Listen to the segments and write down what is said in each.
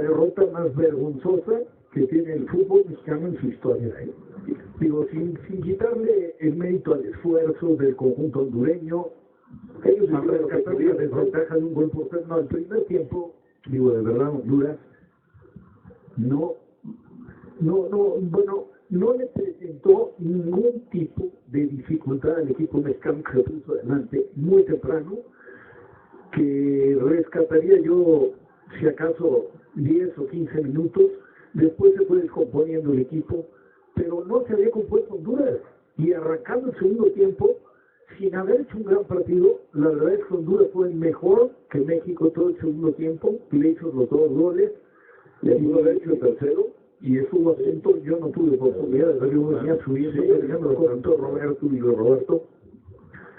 derrota más vergonzosa que tiene el fútbol mexicano en su historia. Digo, sin quitarle el mérito al esfuerzo del conjunto hondureño, ellos han rescatado la desventaja de un gol por cero. No, el primer tiempo, digo, de verdad, Honduras no le presentó ningún tipo de dificultad al equipo mexicano que se puso adelante muy temprano, que rescataría yo, si acaso, 10 o 15 minutos. Después se fue descomponiendo el equipo, pero no se había compuesto Honduras. Y arrancando el segundo tiempo, sin haber hecho un gran partido, la verdad es que Honduras fue mejor que México todo el segundo tiempo, le hizo los 2 goles, le pudo haber hecho el tercero, y eso lo acento. Yo no tuve oportunidad de verlo, venía subiendo, lo comentó Roberto y Roberto,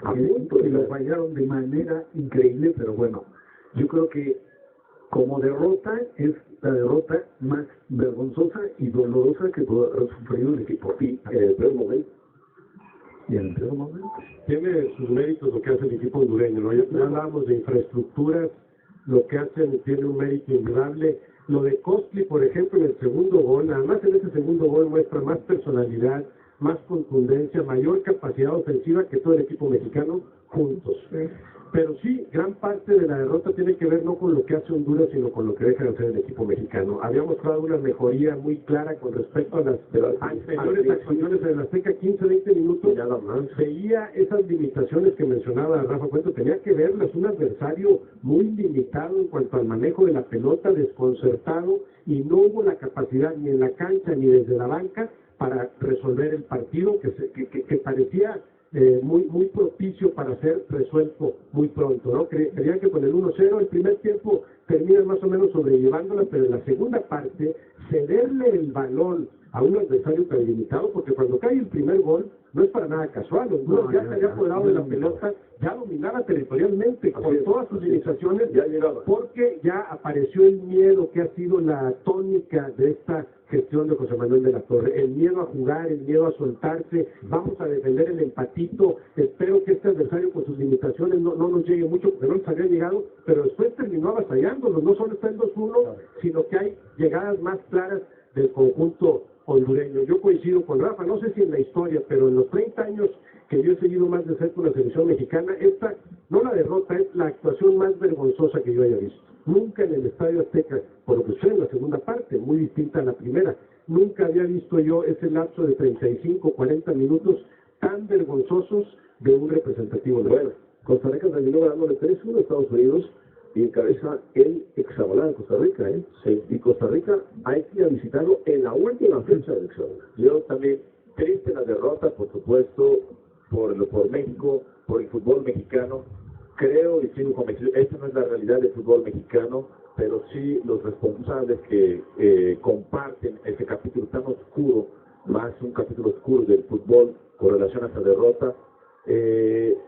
a punto y lo fallaron de manera increíble, pero bueno, yo creo que como derrota es la derrota más vergonzosa y dolorosa que pudo haber sufrido el equipo. Y en el peor momento. Y en el peor momento. Tiene sus méritos lo que hace el equipo hondureño, ¿no? Ya hablábamos de infraestructuras, lo que hacen tiene un mérito indudable. Lo de Costly, por ejemplo, en el segundo gol, además en ese segundo gol muestra más personalidad, más contundencia, mayor capacidad ofensiva que todo el equipo mexicano juntos. Pero sí, gran parte de la derrota tiene que ver no con lo que hace Honduras, sino con lo que deja de hacer el equipo mexicano. Había mostrado una mejoría muy clara con respecto a las anteriores actuaciones en el Azteca, 15-20 minutos. Veía esas limitaciones que mencionaba Rafa Cuento, tenía que verlas, un adversario muy limitado en cuanto al manejo de la pelota, desconcertado, y no hubo la capacidad ni en la cancha ni desde la banca para resolver el partido que parecía muy propicio para ser resuelto muy pronto, ¿no? Creían que con el 1-0 el primer tiempo terminan más o menos sobrellevándola, pero en la segunda parte cederle el balón a un adversario tan limitado, porque cuando cae el primer gol no es para nada casual, ya se había apoderado de la pelota, ya dominaba territorialmente con todas sus iniciaciones, porque ya apareció el miedo que ha sido la tónica de esta gestión de José Manuel de la Torre, el miedo a jugar, el miedo a soltarse, vamos a defender el empatito, espero que este adversario con sus limitaciones no nos llegue mucho, porque no les había llegado, pero después terminó avasallándolos, no solo está el 2-1, sino que hay llegadas más claras del conjunto hondureño. Yo coincido con Rafa, no sé si en la historia, pero en los 30 años que yo he seguido más de cerca la selección mexicana, esta, no la derrota, es la actuación más vergonzosa que yo haya visto. Nunca en el Estadio Azteca, por lo que sucede en la segunda parte, muy distinta a la primera, nunca había visto yo ese lapso de 35, 40 minutos tan vergonzosos de un representativo. Bueno, Costa Rica terminó ganándole 3-1 a Estados Unidos y encabeza el hexagonal de Costa Rica, Sí. Y Costa Rica hay que ir a visitarlo en la última fecha del hexagonal. Yo también, triste la derrota, por supuesto, por México, por el fútbol mexicano. Creo y sigo convencido, esta no es la realidad del fútbol mexicano, pero sí los responsables que comparten ese capítulo tan oscuro, más un capítulo oscuro del fútbol con relación a esta derrota,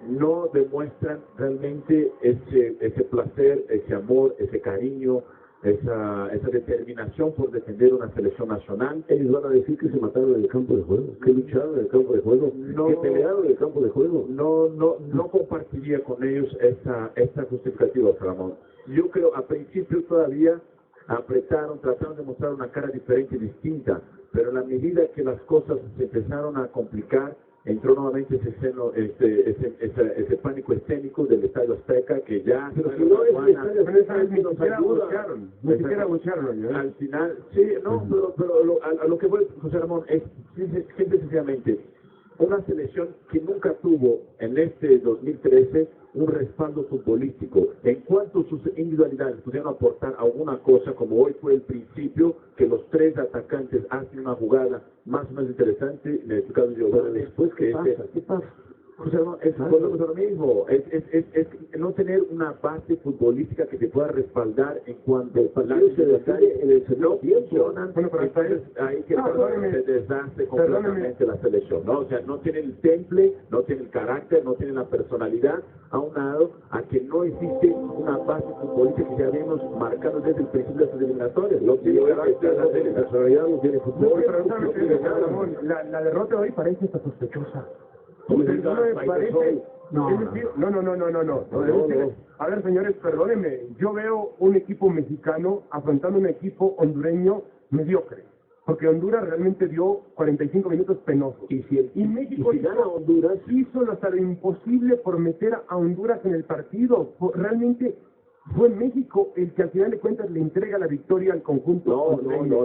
no demuestran realmente ese placer, ese amor, ese cariño, esa determinación por defender una selección nacional. Ellos van a decir que se mataron en el campo de juego, que lucharon en el campo de juego, que pelearon en el campo de juego. No compartiría con ellos esta justificativa, Ramón. Yo creo, a principio todavía apretaron, trataron de mostrar una cara diferente y distinta, pero en la medida que las cosas se empezaron a complicar, entró nuevamente ese pánico escénico del Estadio Azteca, que ya... Pero si no es el Estadio Azteca, ni siquiera bucharon. Al final, sí, no, pero a lo que voy, José Ramón, es simple y sencillamente una selección que nunca tuvo en este 2013 un respaldo futbolístico. En cuanto a sus individualidades pudieron aportar alguna cosa, como hoy fue el principio, que los 3 atacantes hacen una jugada más o menos interesante, en el caso de Giovanni, después ¿qué pasa? José Ramón, volvemos a lo mismo, es no tener una base futbolística que te pueda respaldar en cuanto el partido se decide en el segundo tiempo. Entonces ahí que se deshace completamente la selección, ¿no? O sea, no tiene el temple, no tiene el carácter, no tiene la personalidad, aunado a que no existe una base futbolística que ya habíamos marcado desde el principio de estas eliminatorias. No tiene carácter, no tiene personalidad, no tiene fútbol. La derrota de hoy parece hasta sospechosa. No me parece No, Es decir, no. A ver, señores, perdónenme, yo veo un equipo mexicano afrontando un equipo hondureño mediocre. Porque Honduras realmente dio 45 minutos penosos. Y México gana Honduras, hizo hasta lo imposible por meter a Honduras en el partido. Realmente fue México el que al final de cuentas le entrega la victoria al conjunto hondureño.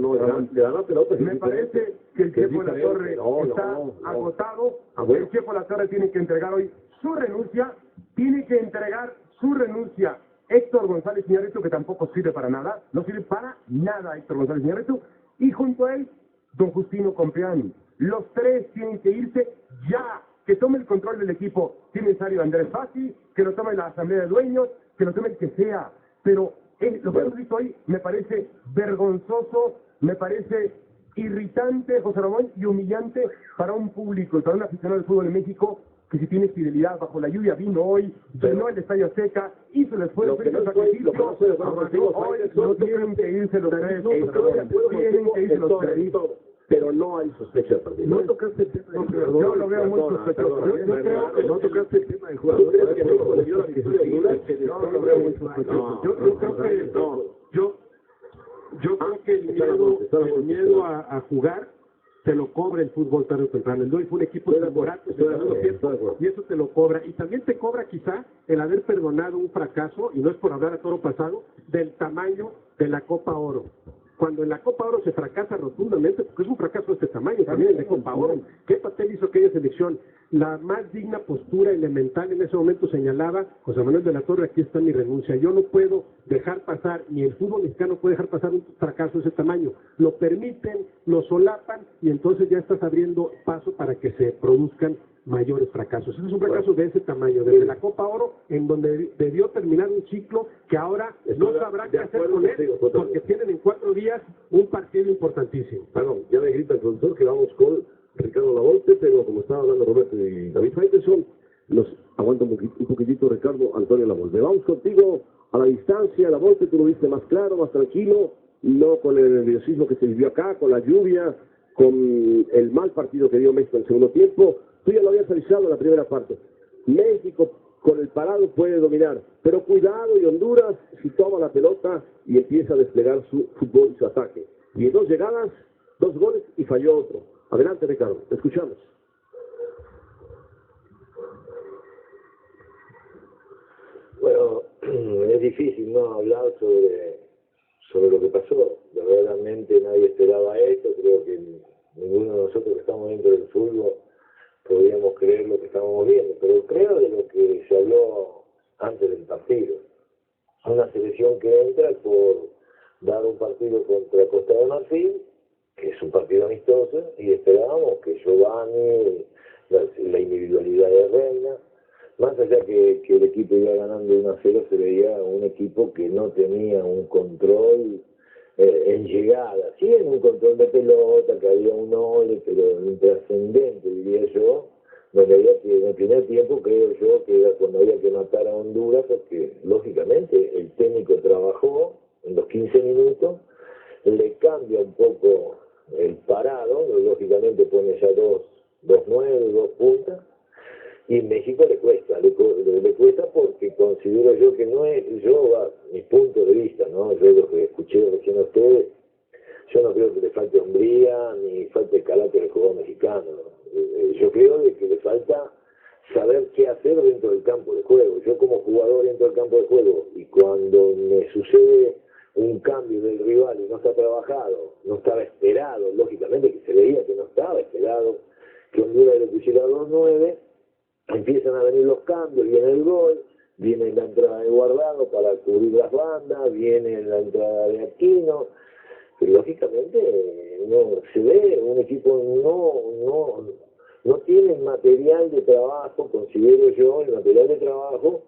le dan la pelota. Me parece que el Chepo La Torre está agotado. El Chepo La Torre tiene que entregar hoy su renuncia. Tiene que entregar su renuncia Héctor González Iñárritu, que tampoco sirve para nada. No sirve para nada Héctor González Iñárritu. Y junto a él, don Justino Compeán. Los tres tienen que irse ya. Que tome el control del equipo. Tiene necesario Andrés Fassi, que lo tome la asamblea de dueños, que lo tome el que sea. Pero lo que hemos visto hoy me parece vergonzoso, me parece irritante, José Ramón, y humillante para un público y para un aficionado del fútbol en México que si tiene fidelidad bajo la lluvia vino hoy, llenó el Estadio Azteca, hizo el esfuerzo, hizo el sacrificio. Hoy no tienen que irse los tres, tienen que irse los tres. Pero no hay sospecha de partido. No tocaste el tema de jugadores. Yo lo veo muy sospechoso. No tocaste el tema de jugadores. Yo lo veo muy sospechoso. Yo creo que el miedo a jugar te lo cobra el fútbol tarde o temprano. El hoy fue un equipo temporario y eso te lo cobra. Y también te cobra quizá el haber perdonado un fracaso, y no es por hablar a toro pasado, del tamaño de la Copa Oro. Cuando en la Copa Oro se fracasa rotundamente, porque es un fracaso de este tamaño también en la Copa Oro. ¿Qué papel hizo aquella selección? La más digna postura elemental en ese momento señalaba José Manuel de la Torre: aquí está mi renuncia. Yo no puedo dejar pasar, ni el fútbol mexicano puede dejar pasar un fracaso de ese tamaño. Lo permiten, lo solapan, y entonces ya estás abriendo paso para que se produzcan mayores fracasos. Ese es un fracaso de ese tamaño, desde la Copa Oro, en donde debió terminar un ciclo que ahora no sabrá qué hacer con él, porque tienen en 4 días un partido importantísimo. Perdón, ya me grita el productor que vamos con Ricardo Lavolpe, pero como estaba hablando Roberto y David Faitelson, nos aguanta un poquitito Ricardo Antonio Lavolpe. Vamos contigo a la distancia. Lavolpe, tú lo viste más claro, más tranquilo, no con el nerviosismo que se vivió acá, con la lluvia, con el mal partido que dio México en el segundo tiempo. Tú ya lo habías avisado en la primera parte. México con el parado puede dominar, pero cuidado, y Honduras si toma la pelota y empieza a desplegar su fútbol y su ataque. Y en 2 llegadas, 2 goles y falló otro. Adelante, Ricardo, te escuchamos. Bueno, es difícil no hablar sobre lo que pasó. Verdaderamente nadie esperaba esto. Creo que ninguno de nosotros que estamos dentro del fútbol podíamos creer lo que estábamos viendo, pero creo de lo que se habló antes del partido. Una selección que entra por dar un partido contra Costa de Marfil, que es un partido amistoso, y esperábamos que Giovanni, la individualidad de Reina, más allá que el equipo iba ganando 1-0, se veía un equipo que no tenía un control en llegada, sí en un control de pelota, que había un ole, pero intrascendente, diría yo, donde había que, en el primer tiempo creo yo que era cuando había que matar a Honduras, porque lógicamente el técnico trabajó en los 15 minutos, le cambia un poco el parado, lógicamente pone ya dos 9, 2 puntas, y México le cuesta porque considero yo que no es, a mi punto de vista, ¿no? Yo lo que escuché recién a ustedes, yo no creo que le falte hombría ni falte carácter al jugador mexicano. Yo creo de que le falta saber qué hacer dentro del campo de juego. Yo como jugador dentro del campo de juego, y cuando me sucede un cambio del rival y no está trabajado, no estaba esperado, lógicamente que se veía que no estaba esperado, que Honduras le pusiera 2-9, empiezan a venir los cambios, viene el gol, viene la entrada de Guardado para cubrir las bandas, viene la entrada de Aquino, y lógicamente no se ve un equipo no tiene material de trabajo, considero yo, el material de trabajo,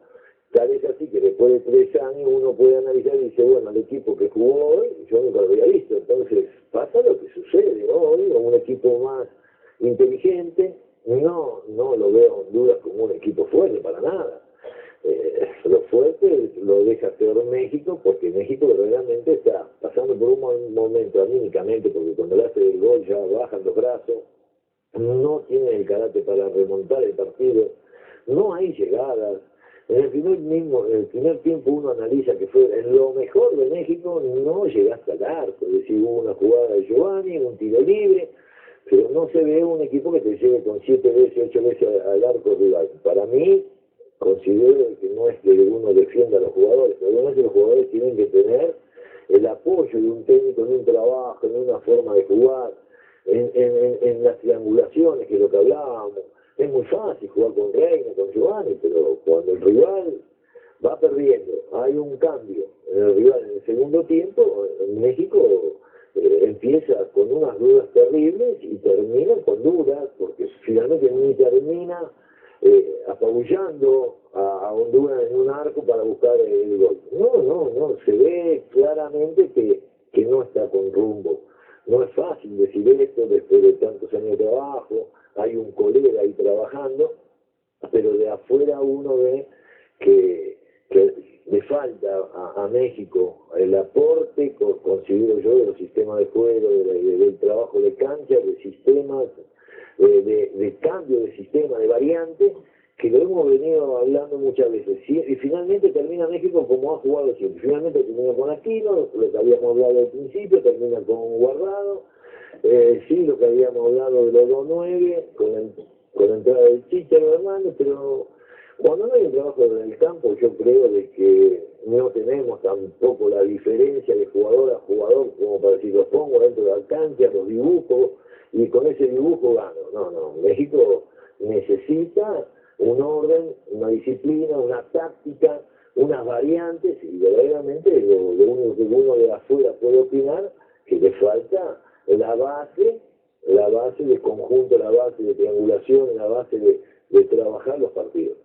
tal es así que después de 3 años uno puede analizar y dice, bueno, el equipo que jugó hoy, yo nunca lo había visto, entonces pasa lo que sucede, ¿no? Hoy un equipo más inteligente, no lo veo Honduras como un equipo fuerte, para nada. Lo fuerte lo deja hacer México, porque México verdaderamente está pasando por un mal momento anímicamente, porque cuando le hace el gol ya bajan los brazos, no tiene el carácter para remontar el partido, no hay llegadas. En el primer tiempo uno analiza que fue en lo mejor de México, no llegaste al arco, es decir, hubo una jugada de Giovanni, un tiro libre, pero no se ve un equipo que te llegue con 7 veces, 8 veces al arco rival. Para mí, considero que no es que uno defienda a los jugadores, obviamente los jugadores tienen que tener el apoyo de un técnico en un trabajo, en una forma de jugar, en las triangulaciones, que es lo que hablábamos. Es muy fácil jugar con Reina, con Giovanni, pero cuando el rival va perdiendo, hay un cambio en el rival en el segundo tiempo, en México empieza con unas dudas terribles y termina con dudas, porque finalmente ni termina apabullando a Honduras en un arco para buscar el gol. No, se ve claramente que no está con rumbo. No es fácil decir esto después de tantos años de trabajo, hay un colega ahí trabajando, pero de afuera uno ve que le falta a México el aporte, considero yo, de los sistemas de juego, del trabajo de cancha, de sistemas, de cambio de sistema, de variantes, que lo hemos venido hablando muchas veces. Y finalmente termina México como ha jugado siempre. Finalmente termina con Aquino, lo que habíamos hablado al principio, termina con Guardado, sí, lo que habíamos hablado de los 2-9, con la entrada del Chicharo Hernández, pero cuando no hay un trabajo en el campo, yo creo de que no tenemos tampoco la diferencia de jugador a jugador, como para decir, los pongo dentro de la cancha, los dibujo, y con ese dibujo gano. No, México necesita un orden, una disciplina, una táctica, unas variantes, y verdaderamente lo único que uno de afuera puede opinar, que le falta la base de conjunto, la base de triangulación, la base de trabajar los partidos.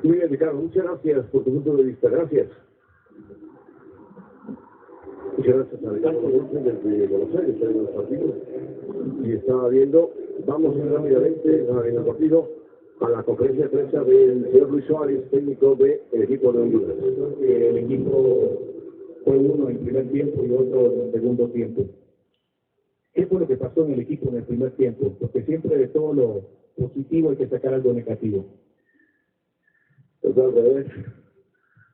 Muy bien, Ricardo, muchas gracias por tu punto de vista. Gracias. Muchas gracias a Ricardo desde Buenos Aires, en los partidos. Y estaba viendo, vamos rápidamente en el partido a la conferencia de prensa del señor Luis Suárez, técnico del equipo de Honduras. El equipo fue uno en primer tiempo y otro en el segundo tiempo. ¿Qué fue lo que pasó en el equipo en el primer tiempo? Porque siempre de todo lo positivo hay que sacar algo negativo. Pues al revés,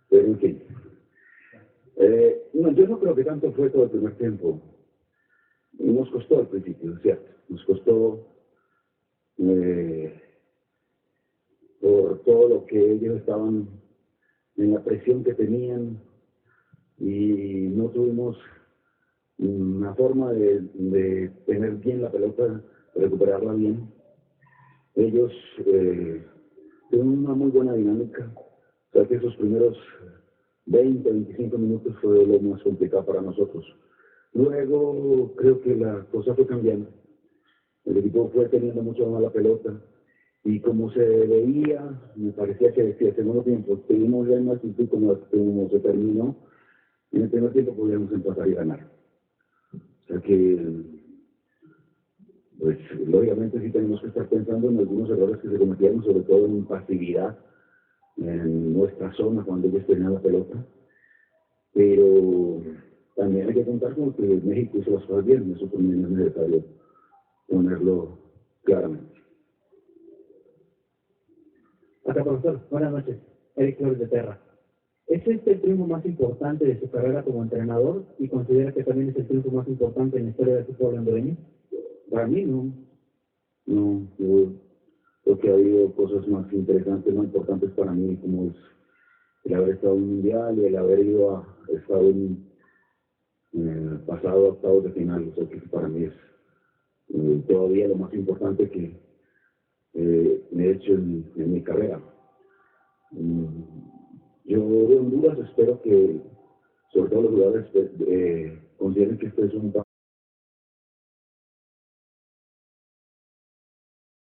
pero en fin. No, yo no creo que tanto fue todo el primer tiempo. Nos costó al principio, es cierto. Nos costó por todo lo que ellos estaban en la presión que tenían y no tuvimos una forma de tener bien la pelota, recuperarla bien. Ellos tuvieron una muy buena dinámica. O sea que esos primeros 20, 25 minutos fue lo más complicado para nosotros. Luego creo que la cosa fue cambiando. El equipo fue teniendo mucho más la pelota y como se veía, me parecía que decía el segundo tiempo, tuvimos ya una actitud como se terminó. En el primer tiempo podíamos empatar y ganar. O sea que, pues, lógicamente sí tenemos que estar pensando en algunos errores que se cometieron, sobre todo en pasividad en nuestra zona cuando ellos tenían la pelota. Pero también hay que contar con que México hizo las cosas bien, eso también es necesario ponerlo claramente. Hasta profesor, buenas noches. Eric Flores de Terra. ¿Es este el triunfo más importante de su carrera como entrenador y considera que también es el triunfo más importante en la historia del fútbol hondureño? Para mí no. No, yo creo que ha habido cosas más interesantes, más importantes para mí, como es el haber estado en un mundial y el haber estado en pasado a octavos de final. O sea que para mí es todavía lo más importante que me he hecho en mi carrera. Yo de Honduras espero que, sobre todo los jugadores, consideren que este es un